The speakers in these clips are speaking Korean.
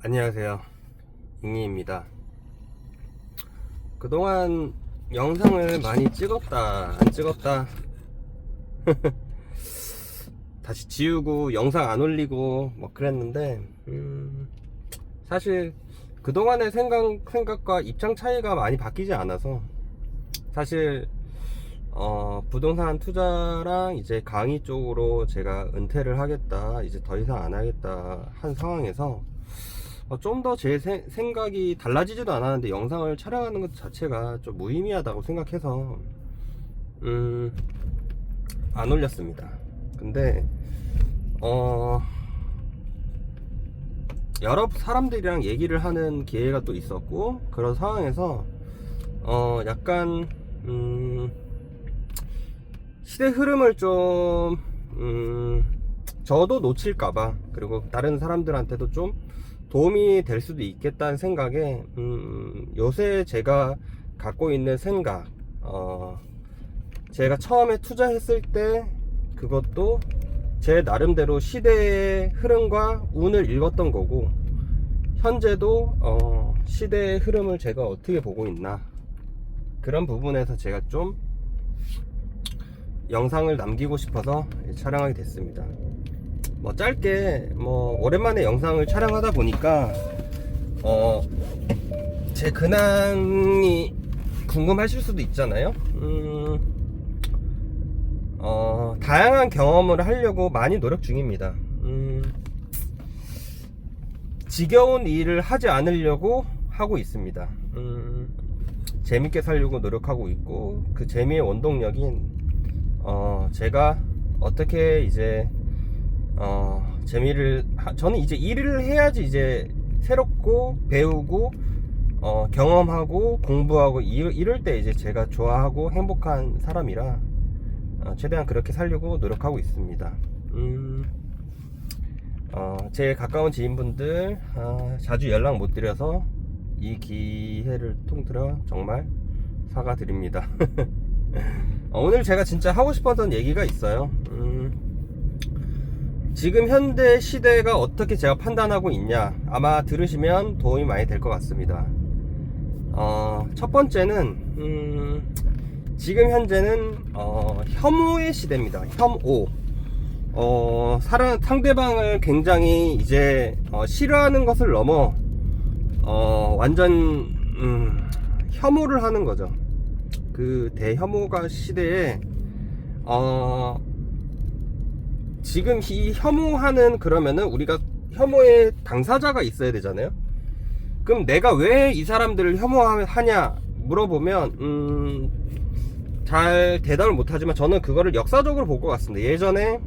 안녕하세요, 잉이입니다. 그동안 영상을 많이 찍었다 안 찍었다 다시 지우고 영상 안 올리고 뭐 그랬는데 사실 그동안의 생각과 입장 차이가 많이 바뀌지 않아서 사실 부동산 투자랑 이제 강의 쪽으로 제가 은퇴를 하겠다, 이제 더 이상 안 하겠다 한 상황에서 좀 더 제 생각이 달라지지도 않았는데 영상을 촬영하는 것 자체가 좀 무의미하다고 생각해서 안 올렸습니다. 근데 여러 사람들이랑 얘기를 하는 기회가 또 있었고, 그런 상황에서 약간 시대 흐름을 좀 저도 놓칠까봐, 그리고 다른 사람들한테도 좀 도움이 될 수도 있겠다는 생각에 요새 제가 갖고 있는 생각, 제가 처음에 투자했을 때 그것도 제 나름대로 시대의 흐름과 운을 읽었던 거고, 현재도 시대의 흐름을 제가 어떻게 보고 있나, 그런 부분에서 제가 좀 영상을 남기고 싶어서 촬영하게 됐습니다. 뭐 짧게 오랜만에 영상을 촬영하다 보니까 제 근황이 궁금하실 수도 있잖아요. 다양한 경험을 하려고 많이 노력 중입니다. 지겨운 일을 하지 않으려고 하고 있습니다. 재밌게 살려고 노력하고 있고, 그 재미의 원동력인 제가 어떻게 이제 저는 이제 일을 해야지 이제 새롭고 배우고 경험하고 공부하고 이럴 때 이제 제가 좋아하고 행복한 사람이라 최대한 그렇게 살려고 노력하고 있습니다. 제 가까운 지인분들 자주 연락 못 드려서 이 기회를 통틀어 정말 사과드립니다. 오늘 제가 진짜 하고 싶었던 얘기가 있어요. 지금 현대 시대가 어떻게 제가 판단하고 있냐, 아마 들으시면 도움이 많이 될 것 같습니다. 첫 번째는 지금 현재는 혐오의 시대입니다. 혐오. 상대방을 굉장히 이제 싫어하는 것을 넘어 완전 혐오를 하는 거죠. 그 대혐오가 시대에 지금 이 혐오하는, 그러면은 우리가 혐오의 당사자가 있어야 되잖아요. 그럼 내가 왜 이 사람들을 혐오하냐 물어보면 잘 대답을 못하지만 저는 그거를 역사적으로 볼 것 같습니다. 예전에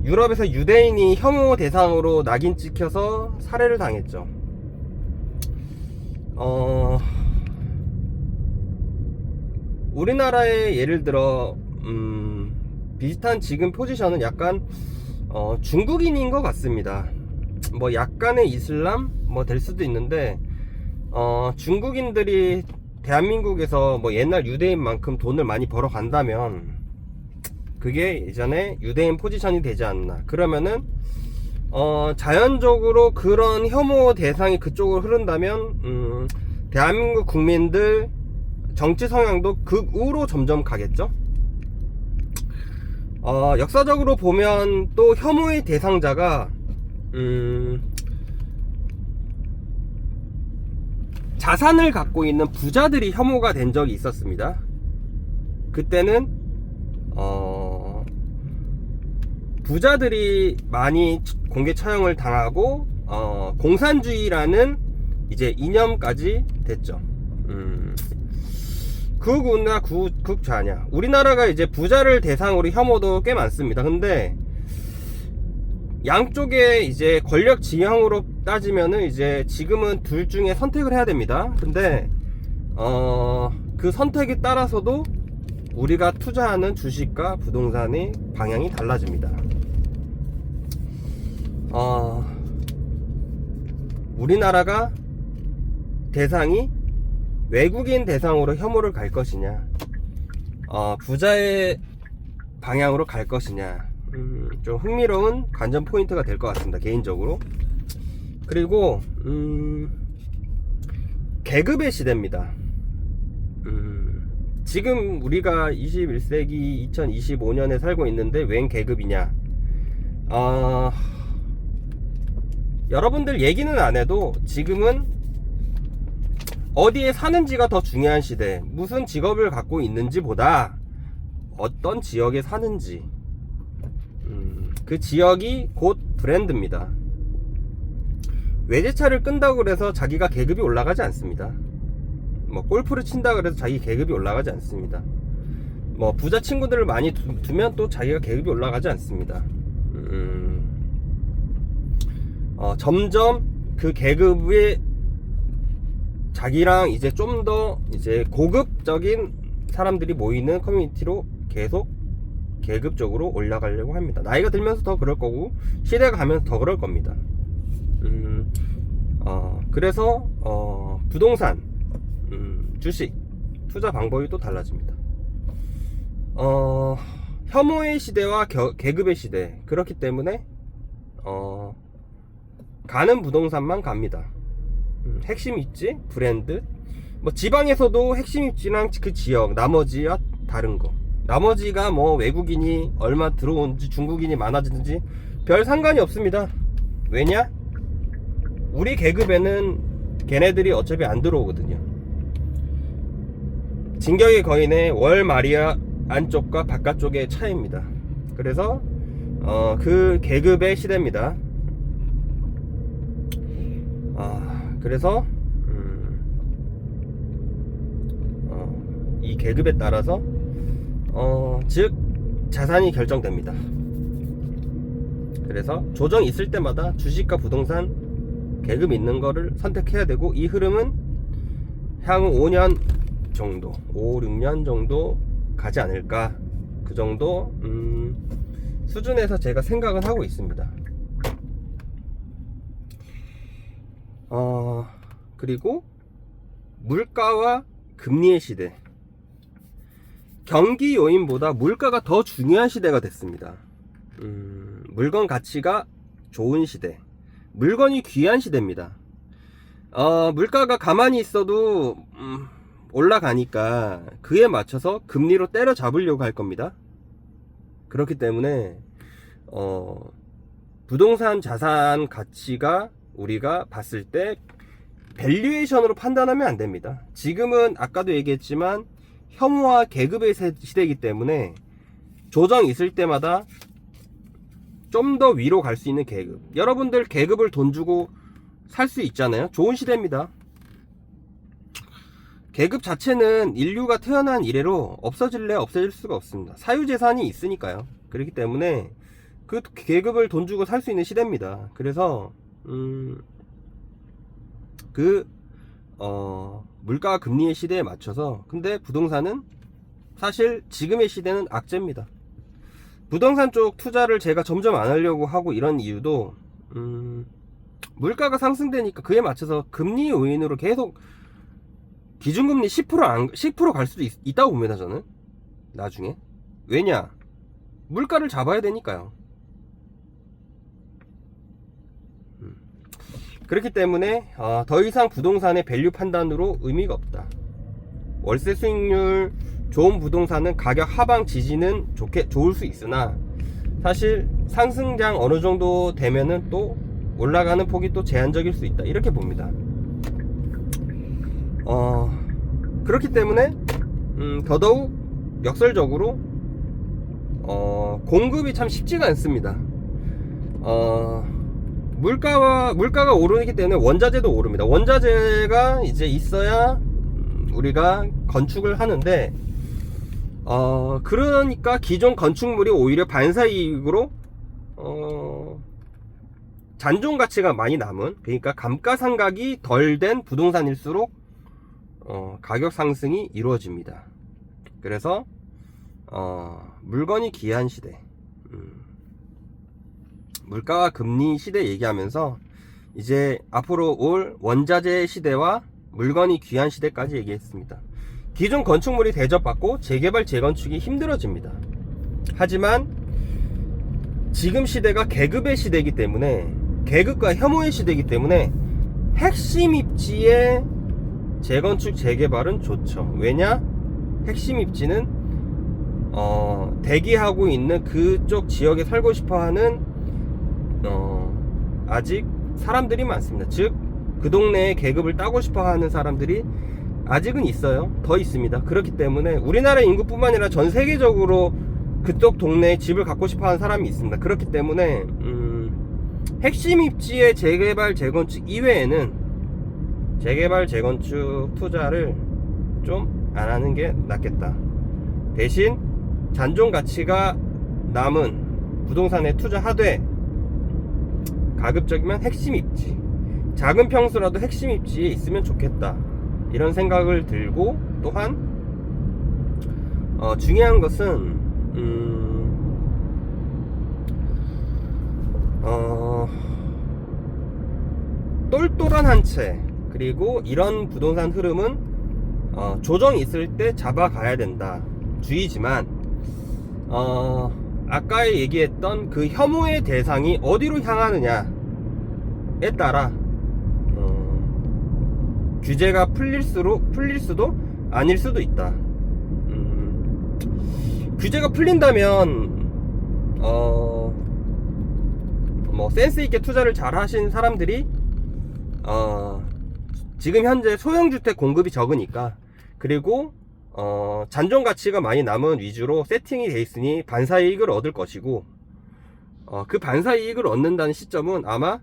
유럽에서 유대인이 혐오 대상으로 낙인 찍혀서 살해를 당했죠. 우리나라의 예를 들어 비슷한 지금 포지션은 약간 중국인인 것 같습니다. 뭐 약간의 이슬람 될 수도 있는데, 중국인들이 대한민국에서 뭐 옛날 유대인만큼 돈을 많이 벌어 간다면 그게 예전에 유대인 포지션이 되지 않나. 그러면은 자연적으로 그런 혐오 대상이 그쪽으로 흐른다면 대한민국 국민들 정치 성향도 극우로 점점 가겠죠. 역사적으로 보면 또 혐오의 대상자가 자산을 갖고 있는 부자들이 혐오가 된 적이 있었습니다. 그때는 부자들이 많이 공개 처형을 당하고 공산주의라는 이제 이념까지 됐죠. 극우냐 극좌냐, 우리나라가 이제 부자를 대상으로 혐오도 꽤 많습니다. 근데 양쪽에 이제 권력 지형으로 따지면은 이제 지금은 둘 중에 선택을 해야 됩니다. 근데 그 선택에 따라서도 우리가 투자하는 주식과 부동산의 방향이 달라집니다. 우리나라가 대상이 외국인 대상으로 혐오를 갈 것이냐, 부자의 방향으로 갈 것이냐, 좀 흥미로운 관전 포인트가 될 것 같습니다, 개인적으로. 그리고 계급의 시대입니다. 지금 우리가 21세기 2025년에 살고 있는데 웬 계급이냐? 여러분들 얘기는 안 해도 지금은 어디에 사는지가 더 중요한 시대. 무슨 직업을 갖고 있는지 보다 어떤 지역에 사는지, 그 지역이 곧 브랜드입니다. 외제차를 끈다고 그래서 자기가 계급이 올라가지 않습니다. 뭐 골프를 친다 그래서 자기 계급이 올라가지 않습니다. 뭐 부자 친구들을 많이 두면 또 자기가 계급이 올라가지 않습니다. 점점 그 계급의 자기랑 이제 좀 더 이제 고급적인 사람들이 모이는 커뮤니티로 계속 계급적으로 올라가려고 합니다. 나이가 들면서 더 그럴 거고 시대가 가면서 더 그럴 겁니다. 그래서 부동산, 주식, 투자 방법이 또 달라집니다. 혐오의 시대와 계급의 시대. 그렇기 때문에 가는 부동산만 갑니다. 핵심 입지, 브랜드. 뭐 지방에서도 핵심 입지랑 그 지역, 나머지와 다른 거. 나머지가 뭐 외국인이 얼마 들어온지, 중국인이 많아지는지 별 상관이 없습니다. 왜냐? 우리 계급에는 걔네들이 어차피 안 들어오거든요. 진격의 거인의 월 마리아 안쪽과 바깥쪽의 차이입니다. 그래서 그 계급의 시대입니다. 그래서 이 계급에 따라서 즉 자산이 결정됩니다. 그래서 조정 있을 때마다 주식과 부동산 계급 있는 거를 선택해야 되고, 이 흐름은 향후 5년 정도, 5, 6년 정도 가지 않을까, 그 정도 수준에서 제가 생각은 하고 있습니다. 그리고 물가와 금리의 시대. 경기 요인보다 물가가 더 중요한 시대가 됐습니다. 물건 가치가 좋은 시대, 물건이 귀한 시대입니다. 물가가 가만히 있어도 올라가니까 그에 맞춰서 금리로 때려잡으려고 할 겁니다. 그렇기 때문에 부동산 자산 가치가 우리가 봤을 때 밸류에이션으로 판단하면 안 됩니다. 지금은 아까도 얘기했지만 혐오와 계급의 시대이기 때문에 조정 있을 때마다 좀 더 위로 갈 수 있는 계급, 여러분들 계급을 돈 주고 살 수 있잖아요. 좋은 시대입니다. 계급 자체는 인류가 태어난 이래로 없어질래 없어질 수가 없습니다. 사유재산이 있으니까요. 그렇기 때문에 그 계급을 돈 주고 살 수 있는 시대입니다. 그래서 물가와 금리의 시대에 맞춰서, 근데 부동산은 사실 지금의 시대는 악재입니다. 부동산 쪽 투자를 제가 점점 안 하려고 하고 이런 이유도 물가가 상승되니까 그에 맞춰서 금리 요인으로 계속 기준금리 10% 갈 수도 있다고 봅니다. 저는 나중에. 왜냐? 물가를 잡아야 되니까요. 그렇기 때문에 더 이상 부동산의 밸류 판단으로 의미가 없다. 월세 수익률 좋은 부동산은 가격 하방 지지는 좋을 수 있으나 사실 상승장 어느 정도 되면은 또 올라가는 폭이 또 제한적일 수 있다, 이렇게 봅니다. 그렇기 때문에 더더욱 역설적으로 공급이 참 쉽지가 않습니다. 물가가 오르기 때문에 원자재도 오릅니다. 원자재가 이제 있어야 우리가 건축을 하는데, 그러니까 기존 건축물이 오히려 반사이익으로 잔존 가치가 많이 남은, 그러니까 감가상각이 덜 된 부동산일수록 가격 상승이 이루어집니다. 그래서 물건이 귀한 시대, 물가와 금리 시대 얘기하면서 이제 앞으로 올 원자재 시대와 물건이 귀한 시대까지 얘기했습니다. 기존 건축물이 대접받고 재개발 재건축이 힘들어집니다. 하지만 지금 시대가 계급의 시대이기 때문에 계급과 혐오의 시대이기 때문에 핵심 입지의 재건축 재개발은 좋죠. 왜냐? 핵심 입지는 대기하고 있는 그쪽 지역에 살고 싶어하는 아직 사람들이 많습니다. 즉 그 동네에 계급을 따고 싶어하는 사람들이 아직은 있어요. 더 있습니다. 그렇기 때문에 우리나라 인구뿐만 아니라 전 세계적으로 그쪽 동네에 집을 갖고 싶어하는 사람이 있습니다. 그렇기 때문에 핵심 입지의 재개발 재건축 이외에는 재개발 재건축 투자를 좀 안 하는 게 낫겠다. 대신 잔존 가치가 남은 부동산에 투자하되 가급적이면 핵심 입지, 작은 평수라도 핵심 입지에 있으면 좋겠다, 이런 생각을 들고, 또한 중요한 것은 똘똘한 한 채, 그리고 이런 부동산 흐름은 조정이 있을 때 잡아가야 된다 주의지만, 아까 얘기했던 그 혐오의 대상이 어디로 향하느냐에 따라 규제가 풀릴 수도 아닐 수도 있다. 규제가 풀린다면 뭐 센스 있게 투자를 잘 하신 사람들이 지금 현재 소형주택 공급이 적으니까, 그리고 잔존 가치가 많이 남은 위주로 세팅이 돼 있으니 반사이익을 얻을 것이고, 그 반사이익을 얻는다는 시점은 아마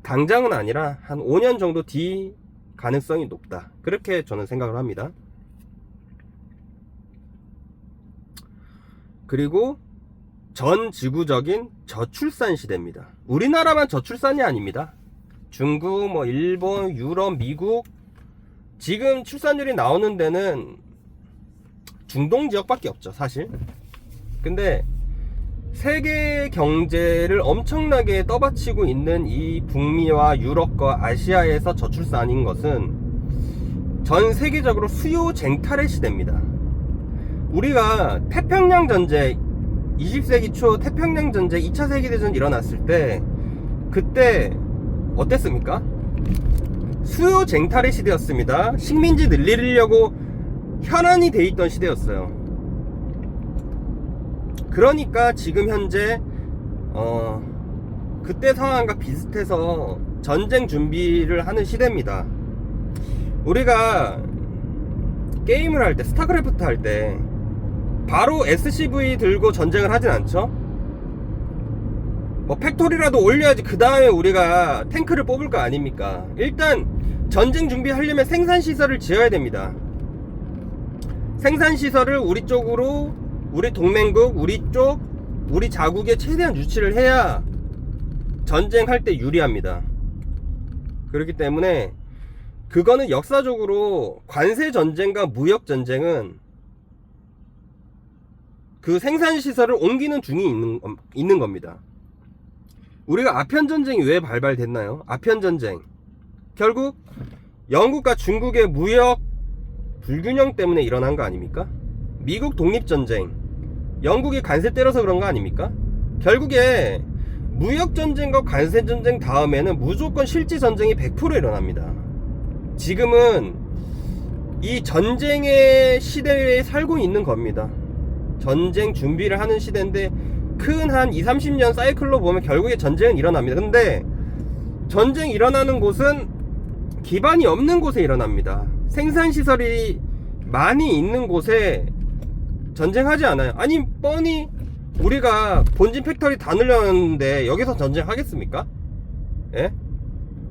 당장은 아니라 한 5년 정도 뒤 가능성이 높다, 그렇게 저는 생각을 합니다. 그리고 전 지구적인 저출산 시대입니다. 우리나라만 저출산이 아닙니다. 중국, 뭐 일본, 유럽, 미국, 지금 출산율이 나오는 데는 중동 지역밖에 없죠, 사실. 근데 세계 경제를 엄청나게 떠받치고 있는 이 북미와 유럽과 아시아에서 저출산인 것은 전 세계적으로 수요 쟁탈의 시대입니다. 우리가 태평양 전쟁, 20세기 초 태평양 전쟁, 2차 세계대전 일어났을 때 그때 어땠습니까? 수요 쟁탈의 시대였습니다. 식민지 늘리려고 현안이 돼 있던 시대였어요. 그러니까 지금 현재 그때 상황과 비슷해서 전쟁 준비를 하는 시대입니다. 우리가 게임을 할 때, 스타크래프트 할 때 바로 SCV 들고 전쟁을 하진 않죠. 뭐 팩토리라도 올려야지 그 다음에 우리가 탱크를 뽑을 거 아닙니까? 일단 전쟁 준비하려면 생산시설을 지어야 됩니다. 생산시설을 우리 쪽으로, 우리 동맹국, 우리 쪽, 우리 자국에 최대한 유치를 해야 전쟁할 때 유리합니다. 그렇기 때문에 그거는 역사적으로 관세전쟁과 무역전쟁은 그 생산시설을 옮기는 중이 있는 겁니다. 우리가 아편전쟁이 왜 발발됐나요? 아편전쟁, 결국 영국과 중국의 무역 불균형 때문에 일어난 거 아닙니까? 미국 독립전쟁, 영국이 관세 때려서 그런 거 아닙니까? 결국에 무역전쟁과 관세전쟁 다음에는 무조건 실제전쟁이 100% 일어납니다. 지금은 이 전쟁의 시대에 살고 있는 겁니다. 전쟁 준비를 하는 시대인데 큰 한 20-30년 사이클로 보면 결국에 전쟁은 일어납니다. 근데 전쟁이 일어나는 곳은 기반이 없는 곳에 일어납니다. 생산시설이 많이 있는 곳에 전쟁하지 않아요. 아니 뻔히 우리가 본진 팩토리 다 늘려놨는데 여기서 전쟁하겠습니까? 예?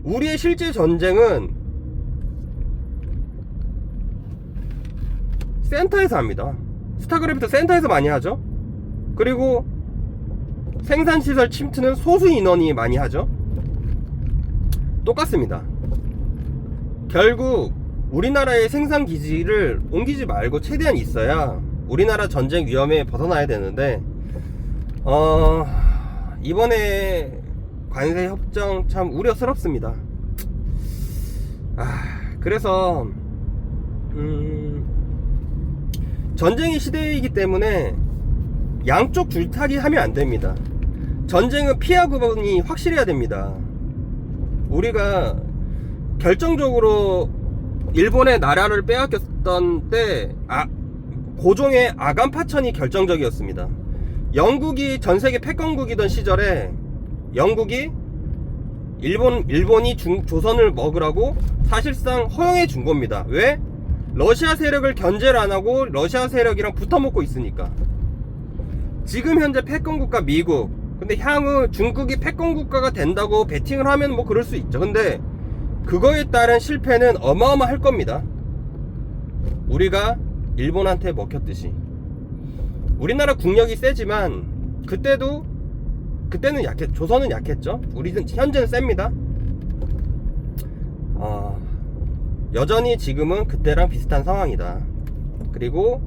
우리의 실제 전쟁은 센터에서 합니다. 스타크래프트 센터에서 많이 하죠. 그리고 생산시설 침투는 소수 인원이 많이 하죠. 똑같습니다. 결국 우리나라의 생산기지를 옮기지 말고 최대한 있어야 우리나라 전쟁 위험에 벗어나야 되는데, 이번에 관세 협정 참 우려스럽습니다. 그래서 전쟁의 시대이기 때문에 양쪽 줄타기 하면 안 됩니다. 전쟁은 피하 구분이 확실해야 됩니다. 우리가 결정적으로 일본의 나라를 빼앗겼던 때 고종의 아간파천이 결정적이었습니다. 영국이 전세계 패권국이던 시절에 영국이 일본이 조선을 먹으라고 사실상 허용해 준 겁니다. 왜? 러시아 세력을 견제를 안 하고 러시아 세력이랑 붙어먹고 있으니까. 지금 현재 패권국가 미국, 근데 향후 중국이 패권국가가 된다고 베팅을 하면 뭐 그럴 수 있죠. 근데 그거에 따른 실패는 어마어마할 겁니다. 우리가 일본한테 먹혔듯이. 우리나라 국력이 세지만 그때는 조선은 약했죠. 우리는 현재는 셉니다. 여전히 지금은 그때랑 비슷한 상황이다. 그리고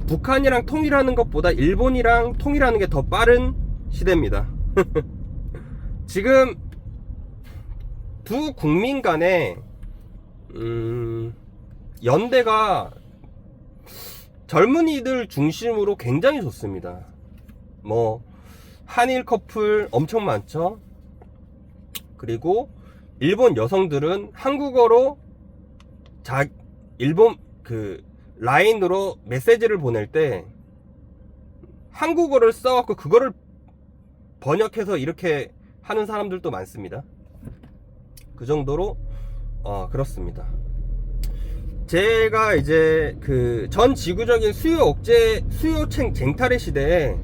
북한이랑 통일하는 것보다 일본이랑 통일하는 게 더 빠른 시대입니다. 지금 두 국민 간의 연대가 젊은이들 중심으로 굉장히 좋습니다. 뭐 한일 커플 엄청 많죠. 그리고 일본 여성들은 한국어로 일본 라인으로 메시지를 보낼 때 한국어를 써갖고 그거를 번역해서 이렇게 하는 사람들도 많습니다. 그 정도로 그렇습니다. 제가 이제 전 지구적인 수요층 쟁탈의 시대에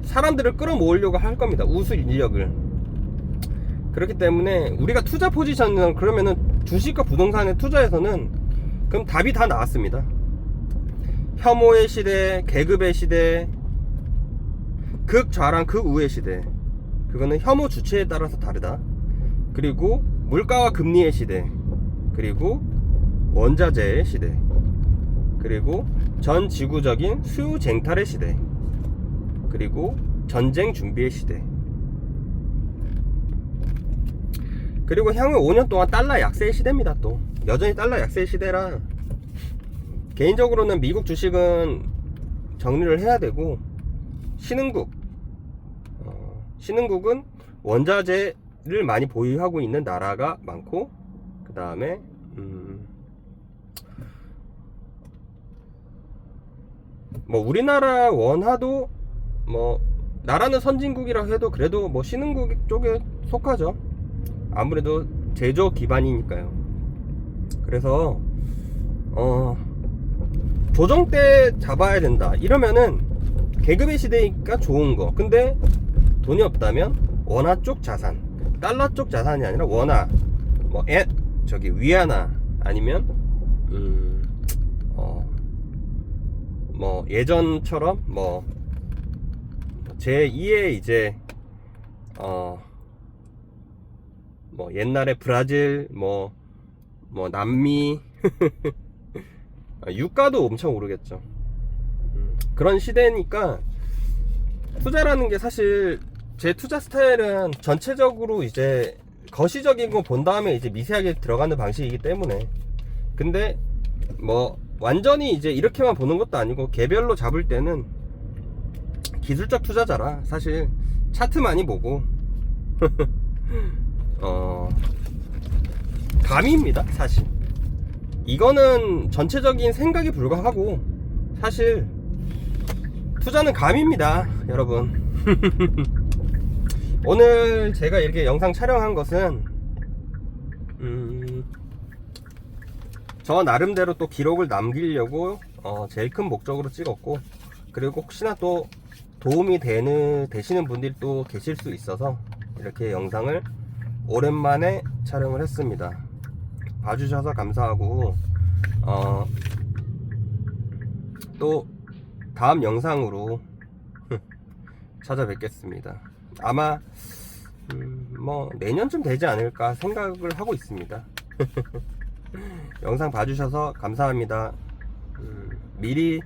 사람들을 끌어모으려고 할 겁니다. 우수 인력을. 그렇기 때문에 우리가 투자 포지션은 그러면은 주식과 부동산에 투자해서는 그럼 답이 다 나왔습니다. 혐오의 시대, 계급의 시대, 극좌랑 극우의 시대. 그거는 혐오 주체에 따라서 다르다. 그리고 물가와 금리의 시대, 그리고 원자재의 시대, 그리고 전 지구적인 수요 쟁탈의 시대, 그리고 전쟁 준비의 시대, 그리고 향후 5년 동안 달러 약세의 시대입니다. 또 여전히 달러 약세의 시대라 개인적으로는 미국 주식은 정리를 해야 되고, 신흥국은 원자재를 많이 보유하고 있는 나라가 많고, 그 다음에 뭐 우리나라 원화도 뭐 나라는 선진국이라 해도 그래도 뭐 신흥국 쪽에 속하죠. 아무래도 제조 기반이니까요. 그래서 조정 때 잡아야 된다 이러면은 계급의 시대니까 좋은 거. 근데 돈이 없다면 원화 쪽 자산, 달러 쪽 자산이 아니라 원화, 뭐 위안화, 아니면 뭐 예전처럼 뭐 제2의 이제 뭐 옛날에 브라질, 뭐 남미 유가도 엄청 오르겠죠. 그런 시대니까 투자라는 게 사실 제 투자 스타일은 전체적으로 이제 거시적인 거 본 다음에 이제 미세하게 들어가는 방식이기 때문에. 근데 뭐 완전히 이제 이렇게만 보는 것도 아니고 개별로 잡을 때는 기술적 투자자라 사실 차트 많이 보고 감입니다. 사실 이거는 전체적인 생각에 불과하고 사실 투자는 감입니다, 여러분. 오늘 제가 이렇게 영상 촬영한 것은 저 나름대로 또 기록을 남기려고 제일 큰 목적으로 찍었고, 그리고 혹시나 또 도움이 되시는 분들이 또 계실 수 있어서 이렇게 영상을 오랜만에 촬영을 했습니다. 봐주셔서 감사하고 또 다음 영상으로 찾아뵙겠습니다. 아마 뭐 내년쯤 되지 않을까 생각을 하고 있습니다. 영상 봐주셔서 감사합니다. 미리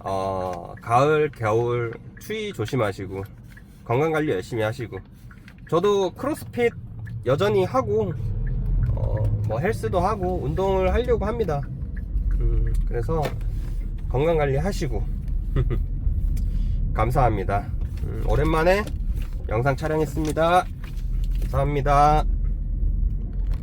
가을, 겨울 추위 조심하시고 건강관리 열심히 하시고, 저도 크로스핏 여전히 하고 뭐 헬스도 하고 운동을 하려고 합니다. 그래서 건강관리 하시고 감사합니다. 오랜만에 영상 촬영했습니다. 감사합니다.